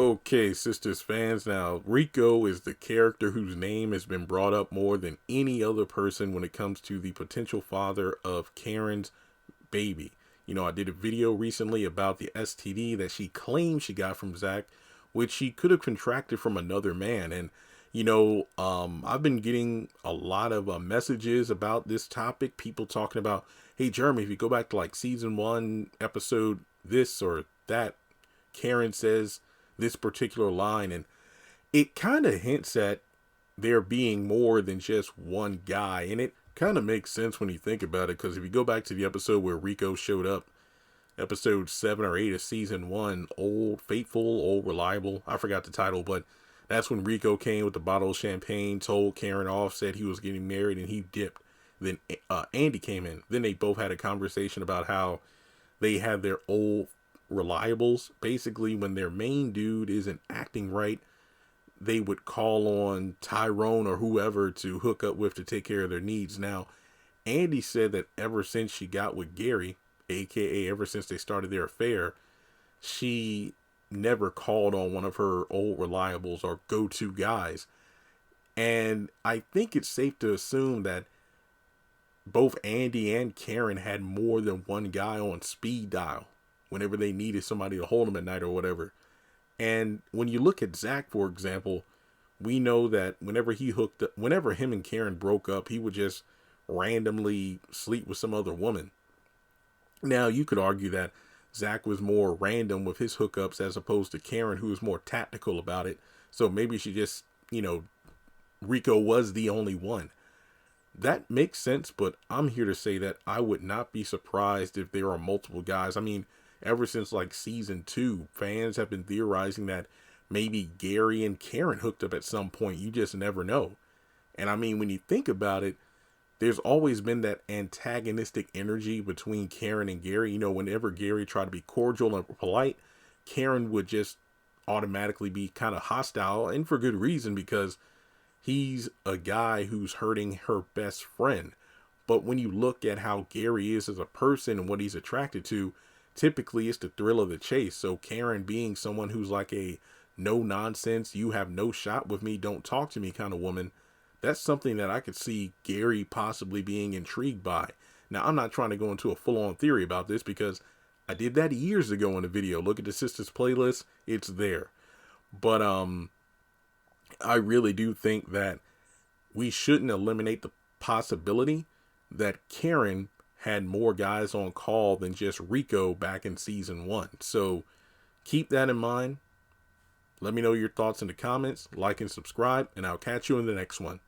Okay, Sisters fans, now Rico is the character whose name has been brought up more than any other person when it comes to the potential father of Karen's baby. I did a video recently about the STD that she claims she got from Zach, which she could have contracted from another man. And, I've been getting a lot of messages about this topic. People talking about, hey, Jeremy, if you go back to like season 1, episode this or that, Karen says this particular line, and it kind of hints at there being more than just one guy. And it kind of makes sense when you think about it, because if you go back to the episode where Rico showed up, episode 7 or 8 of season 1, Old Faithful, Old Reliable, I forgot the title, but that's when Rico came with the bottle of champagne, told Karen off, said he was getting married, and he dipped. Then Andy came in. Then they both had a conversation about how they had their old reliables. Basically, when their main dude isn't acting right, they would call on Tyrone or whoever to hook up with to take care of their needs. Now, Andy said that ever since she got with Gary, aka ever since they started their affair, she never called on one of her old reliables or go-to guys. And I think it's safe to assume that both Andy and Karen had more than one guy on speed dial whenever they needed somebody to hold them at night or whatever. And when you look at Zach, for example, we know that whenever him and Karen broke up, he would just randomly sleep with some other woman. Now, you could argue that Zach was more random with his hookups as opposed to Karen, who was more tactical about it. So maybe she just, Rico was the only one. That makes sense, but I'm here to say that I would not be surprised if there are multiple guys. I mean, ever since like season 2, fans have been theorizing that maybe Gary and Karen hooked up at some point. You just never know. And I mean, when you think about it, there's always been that antagonistic energy between Karen and Gary. Whenever Gary tried to be cordial and polite, Karen would just automatically be kind of hostile, and for good reason, because he's a guy who's hurting her best friend. But when you look at how Gary is as a person and what he's attracted to, typically it's the thrill of the chase. So Karen being someone who's like a no nonsense, you have no shot with me, don't talk to me kind of woman, that's something that I could see Gary possibly being intrigued by. Now, I'm not trying to go into a full-on theory about this because I did that years ago in a video. Look at the Sistas playlist. It's there. But I really do think that we shouldn't eliminate the possibility that Karen had more guys on call than just Rico back in season 1. So keep that in mind. Let me know your thoughts in the comments, like and subscribe, and I'll catch you in the next one.